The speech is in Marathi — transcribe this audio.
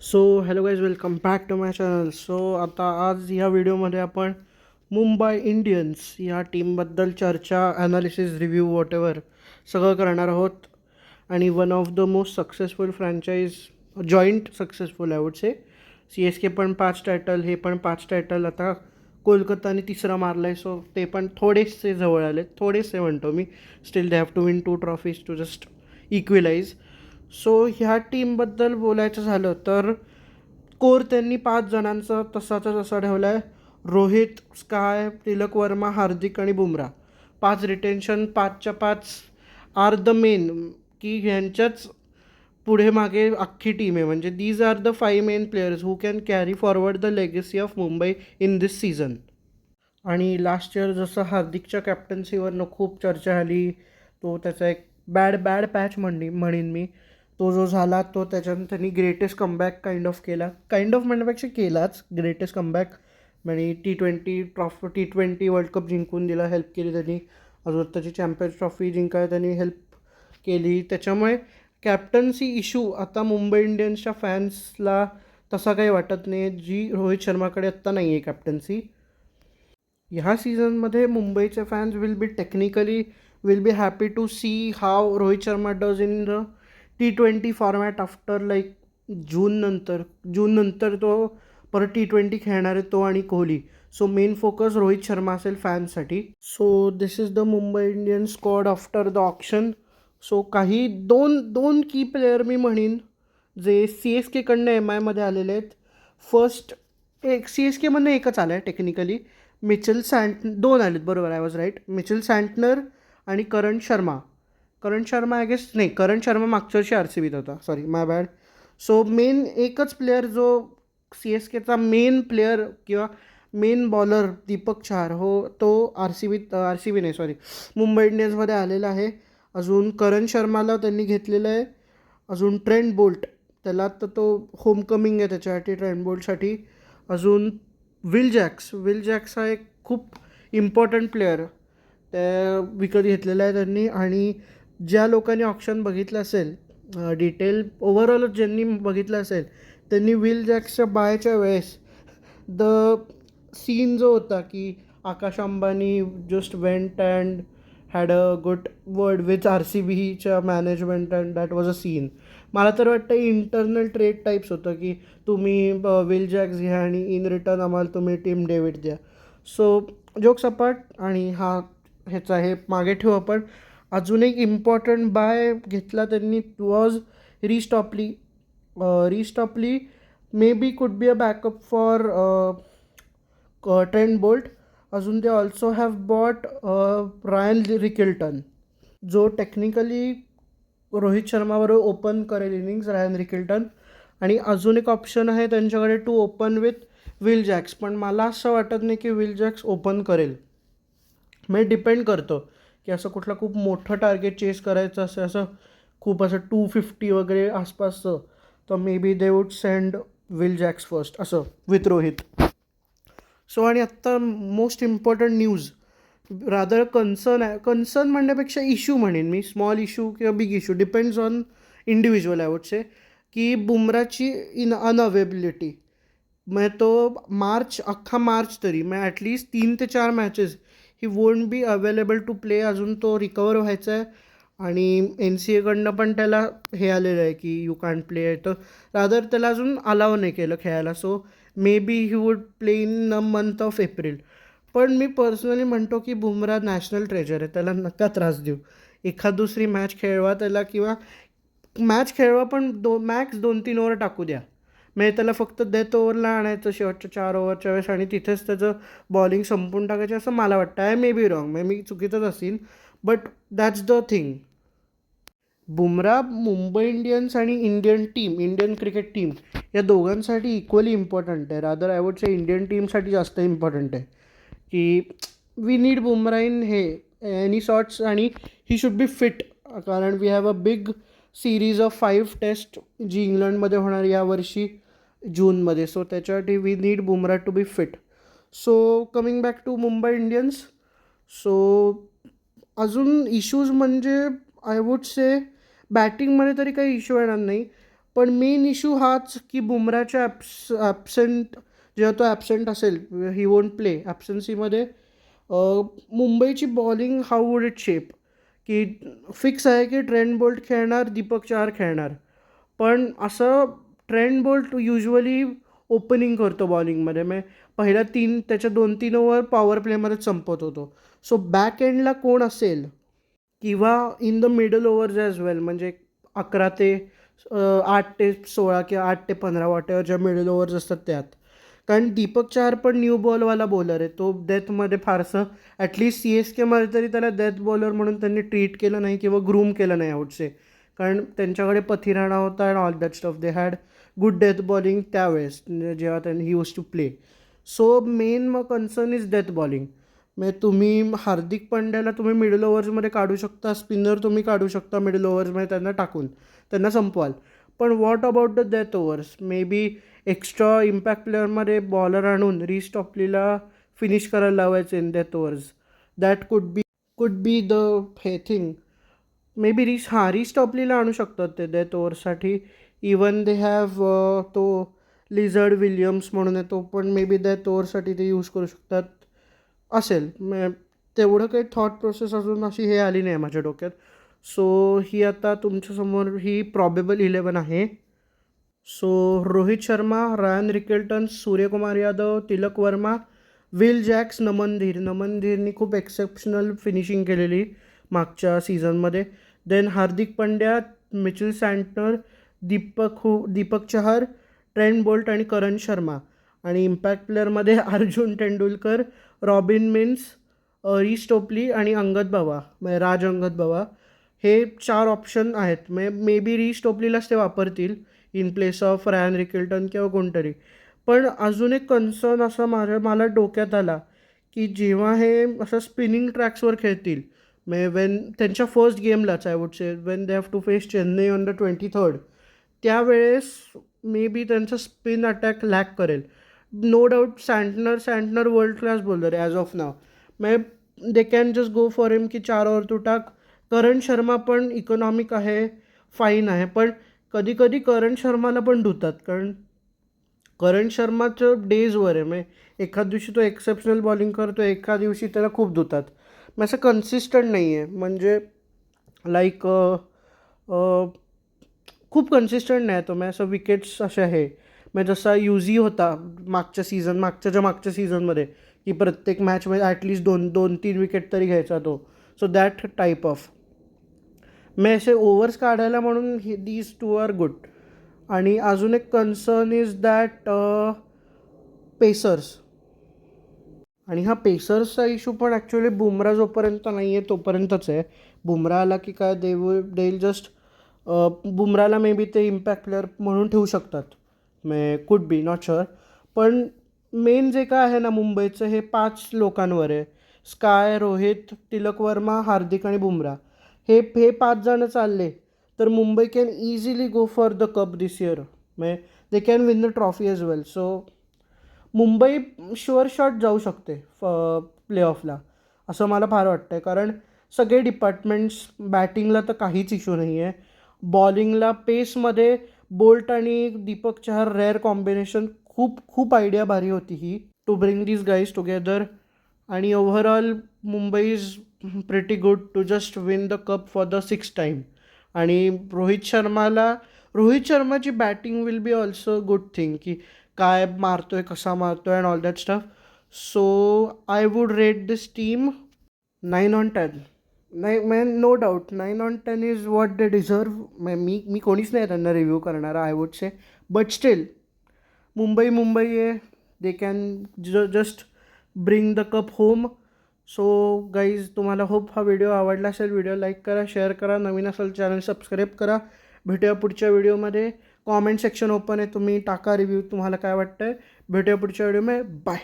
So hello guys, welcome back to my channel. So आता आज ह्या व्हिडिओमध्ये आपण मुंबई इंडियन्स या टीमबद्दल चर्चा, ॲनालिसिस, रिव्ह्यू, वॉटेवर सगळं करणार आहोत. आणि one of the most successful franchise, joint successful I would say. CSK पण 5 टायटल, हे पण 5 टायटल. आता कोलकाताने तिसरा मारला आहे, सो ते पण थोडेसे जवळ आले, थोडेसे म्हणतो मी. Still they have to win 2 trophies to just equalise. So ह्या टीमबद्दल बोलायचं झालं तर कोर त्यांनी 5 जणांचा तसाचा तसा ठेवला आहे. रोहित, स्काय, तिलक वर्मा, हार्दिक आणि बुमरा. 5 रिटेन्शन, 5च्या 5 आर द मेन, की ह्यांच्याच पुढे मागे अख्खी टीम आहे. म्हणजे these are the 5 men players who can carry forward the legacy of Mumbai in this season. आणि लास्ट इयर जसं हार्दिकच्या कॅप्टन्सीवरनं खूप चर्चा झाली, तो त्याचा एक बॅड बॅड पॅच म्हणीन मी. तो जो झाला तो त्याच्यानं त्यांनी ग्रेटेस्ट कमबॅक काइंड ऑफ केला, काइंड ऑफ म्हणण्यापेक्षा केलाच ग्रेटेस्ट कमबॅक. म्हणजे T20 वर्ल्ड कप जिंकून दिला, हेल्प केली त्यांनी. अजून त्याची चॅम्पियन्स ट्रॉफी जिंकायला त्यांनी हेल्प केली. त्याच्यामुळे कॅप्टन्सी इशू आता मुंबई इंडियन्सच्या फॅन्सला तसा काही वाटत नाही, जी रोहित शर्माकडे आत्ता नाही आहे कॅप्टन्सी. ह्या सीझनमध्ये मुंबईचे fans will be happy to see how Rohit Sharma does in the T20 format after like जूननंतर तो परत T20 खेळणार आहे, तो आणि Kohli. So main focus Rohit Sharma असेल फॅन्ससाठी. So this is the Mumbai Indians squad after the auction. So काही दोन दोन की प्लेयर मी म्हणीन जे CSKकडनं MIमध्ये आलेले आहेत. फर्स्ट, एक CSKमधनं एकच आलं आहे टेक्निकली, मिचेल दोन आलेत, बरोबर, I was right. Mitchell Santner आणि करण शर्मा आय गेस, नाही, करण शर्मा मागच्या वर्षी RCBत होता, सॉरी, माय बॅड. सो मेन एकच प्लेअर जो CSKचा मेन प्लेअर किंवा मेन बॉलर दीपक चहार, हो, तो RCB नाही, सॉरी, मुंबई इंडियन्समध्ये आलेला आहे. अजून करण शर्माला त्यांनी घेतलेलं आहे. अजून ट्रेंट बोल्ट, त्याला तर तो होमकमिंग आहे त्याच्यासाठी, ट्रेंट बोल्टसाठी. अजून विल जॅक्स हा एक खूप इम्पॉर्टंट प्लेअर, त्या विकत घेतलेला आहे त्यांनी. आणि ज्या लोकांनी ऑप्शन बघितलं असेल, डिटेल ओव्हरऑलच ज्यांनी बघितलं असेल, त्यांनी विल जॅक्सच्या बायच्या वेळेस द सीन जो होता की Akash Ambani just went and had a good word with RCBच्या management and that was a scene. मला तर वाटतं इंटरनल ट्रेड टाईप्स होतं की तुम्ही विल जॅक्स घ्या आणि इन रिटर्न आम्हाला तुम्ही टीम डेव्हिड द्या. सो जोक सपाट. आणि ह्याचा हे मागे ठेवू आपण. अजून एक इम्पॉर्टंट बाय घेतला त्यांनी, was रिस्टॉपली maybe could be a backup for Trent Boult. अजून ते also have bought Ryan Rickelton, जो टेक्निकली रोहित शर्माबरोबर ओपन करेल इनिंग्स, रायन रिकिल्टन. आणि अजून एक ऑप्शन आहे त्यांच्याकडे to open with Will Jacks, पण मला असं वाटत नाही की विल जॅक्स ओपन करेल. म्हणजे डिपेंड करतं की असं कुठलं खूप मोठं टार्गेट चेस करायचं असेल, असं खूप असं 250 वगैरे आसपासचं, तर may be they wood send will Jacks first, असं विथ रोहित. सो आणि आत्ता most important news, rather concern म्हणण्यापेक्षा इश्यू म्हणेन मी, स्मॉल इश्यू किंवा big issue, depends on individual I would से, की बुमराची अनअवेबिलिटी. मग तो अख्खा मार्च तरी, मग ॲटलिस्ट 3 ते 4 matches he won't be available to play. अजून तो रिकवर व्हायचा आहे. आणि NCAकडनं पण त्याला हे आलेलं आहे की यू कॅन्ट प्ले आहे, तर रादर त्याला अजून अलाव नाही केलं खेळायला. So may be he would play in the month of April. पण मी पर्सनली म्हणतो की बुमरा नॅशनल ट्रेजर आहे, त्याला नका त्रास देऊ. एखाद दुसरी मॅच खेळवा त्याला, किंवा मॅच खेळवा पण मॅक्स 2-3 ओव्हर टाकू द्या. म्हणजे त्याला फक्त डेथ ओव्हरला आणायचं शेवटच्या 4 ओव्हरच्या वेळेस, आणि तिथेच त्याचं बॉलिंग संपून टाकायचं, असं मला वाटतं. आय मे बी रॉंग, म्हणजे मी चुकीचंच असेल, but that's the thing. Bumrah Mumbai Indians आणि इंडियन क्रिकेट टीम या दोघांसाठी इक्वली इम्पॉर्टंट आहे. Rather I would say Indian टीमसाठी जास्त इम्पॉर्टंट आहे की वी नीड बुमरा इन हे एनी सॉर्ट्स. आणि ही शुड बी फिट, कारण we have a big series of 5 test जी इंग्लंडमध्ये होणार यावर्षी जूनमध्ये. सो त्याच्यासाठी we need Bumrah to be fit. So coming back to Mumbai Indians. So अजून इश्यूज म्हणजे आय वुड से बॅटिंगमध्ये तरी काही इश्यू येणार नाही. पण मेन इशू हाच की बुमराच्या ॲब्सेंट जेव्हा तो ॲब्सेंट असेल, ही वोंट प्ले ॲब्सेन्सीमध्ये मुंबईची bowling how would it shape, की फिक्स आहे की ट्रेंट बोल्ट खेळणार, दीपक चहार खेळणार. पण असं ट्रेंट बोल्ट युजली ओपनिंग करतो बॉलिंगमध्ये, मग पहिल्या त्याच्या 2-3 ओव्हर पॉवर प्लेमध्येच संपत होतो. सो बॅक एंडला कोण असेल, किंवा in the middle overs as well, म्हणजे 11 ते 8 ते 16 किंवा 8 ते 15 वॉटेवर ज्या मिडल ओव्हर्स असतात त्यात. कारण दीपक चहार पण न्यू बॉलवाला बॉलर आहे. तो डेथमध्ये फारसं ॲटलिस्ट CSKमध्ये तरी त्याला डेथ बॉलर म्हणून त्यांनी ट्रीट केलं नाही किंवा ग्रूम केलं नाही आउटसे. कारण त्यांच्याकडे पथिराणा होता and all that stuff. They had good death bowling त्यावेळेस जेव्हा त्यांनी he used to play. So main मग कन्सर्न इज डेथ बॉलिंग. म्हणजे तुम्ही हार्दिक पांड्याला तुम्ही मिडल ओव्हर्समध्ये काढू शकता, स्पिनर तुम्ही काढू शकता मिडल ओव्हर्समध्ये त्यांना टाकून, त्यांना संपवाल. पण what about the death overs? Maybe extra impact प्लेअरमध्ये बॉलर आणून रिस्टॉपलीला फिनिश करायला लावायचे in death overs. That could be the हे थिंग. मे बी रिस्टॉपलीला आणू शकतात ते डेथ ओव्हर्ससाठी. इवन दे हॅव तो लिझर्ड विलियम्स म्हणून आहे, तो पण मे बी डेथ ओव्हरसाठी ते यूज करू शकतात असेल. तेवढं काही थॉट प्रोसेस अजून अशी हे आली नाही माझ्या डोक्यात. सो ही आता तुमच्यासमोर ही प्रॉबेबल 11 आहे. So Rohit Sharma, Ryan Rickelton, Suryakumar Yadav, Tilak Varma, Will Jacks, Naman धीरनी खूप एक्सेप्शनल फिनिशिंग केलेली मागच्या सीझनमध्ये. Then Hardik Pandya, Mitchell Santner, Deepak Chahar, Trent Boult आणि करण शर्मा. आणि इम्पॅक्ट प्लेअरमध्ये अर्जुन तेंडुलकर, रॉबिन मिन्स, रिस्टोपली आणि अंगद बाबा, म्हणजे राज अंगद बाबा. हे 4 ऑप्शन आहेत. मे बी रिस्टोपलीलाच ते वापरतील इन प्लेस ऑफ रायन रिकेल्टन किंवा कोणतरी. पण अजून एक कन्सर्न असा मला डोक्यात आला की जेव्हा हे असं स्पिनिंग ट्रॅक्सवर खेळतील, म्हणजे त्यांच्या फर्स्ट गेमलाच I would say when they have to face Chennai on the 23rd, त्यावेळेस मे बी त्यांचा स्पिन अटॅक लॅक करेल. No doubt Santner world class bowler आहे ॲज ऑफ नाव. म्हणजे they can just go for him की 4 ओव्हर तू टाक. करण शर्मा पण इकॉनॉमिक आहे, फाईन आहे. पण कधी कधी करण शर्माला पण धुतात, कारण करण शर्माचं डेजवर आहे. म्हणजे एखाद दिवशी तो एक्सेप्शनल बॉलिंग करतो, एका दिवशी त्याला खूप धुतात. मग असं कन्सिस्टंट नाही आहे. म्हणजे लाईक खूप कन्सिस्टंट नाही तो. मग असं विकेट्स असे आहे, म्हणजे जसा युझी होता मागच्या सीझनमध्ये, की प्रत्येक मॅचमध्ये ॲटलिस्ट 2-3 विकेट तरी घ्यायचा तो. So that type of. मग असे ओव्हर्स काढायला म्हणून दीज 2 आर गुड. आणि अजून एक कन्सर्न इज दॅट पेसर्स. आणि हा पेसर्सचा इशू पण ॲक्च्युली बुमरा जोपर्यंत नाही आहे तोपर्यंतच आहे. बुमरा आला की काय they will just बुमराला may be ते इम्पॅक्ट प्लेअर म्हणून ठेवू शकतात. May could be not sure. पण मेन जे काय आहे ना मुंबईचं, हे 5 लोकांवर आहे. स्काय, रोहित, तिलक वर्मा, हार्दिक आणि बुमरा. हे 5 जण चालले तर Mumbai can easily go for the cup this year. म्हणजे they can win the trophy as well. So Mumbai sure shot जाऊ शकते प्लेऑफला, असं मला फार वाटतं आहे. कारण सगळे डिपार्टमेंट्स, बॅटिंगला तर काहीच इश्यू नाही आहे. बॉलिंगला पेसमध्ये बोल्ट आणि दीपक चहार रेअर कॉम्बिनेशन, खूप आयडिया भारी होती ही to bring these guys together. आणि overall Mumbai is pretty good to just win the cup for the 6th time. आणि रोहित शर्माची batting will be also good thing, की काय मारतोय, कसा मारतोय and all that stuff. So I would rate this team 9/10. नाही man, no doubt 9/10 is what they deserve. मी कोणीच नाही त्यांना रिव्ह्यू करणारा I would say. But still Mumbai आहे. They can just bring the cup home. So guys, तुम्हाला होप हा व्हिडिओ आवडला असेल. व्हिडिओ लाईक करा, शेअर करा, नवीन असेल चॅनल सबस्क्राईब करा. भेटूया पुढच्या व्हिडिओमध्ये. कॉमेंट सेक्शन ओपन आहे, तुम्ही टाका रिव्ह्यू, तुम्हाला काय वाटतं आहे. भेटूया पुढच्या व्हिडिओमध्ये. बाय.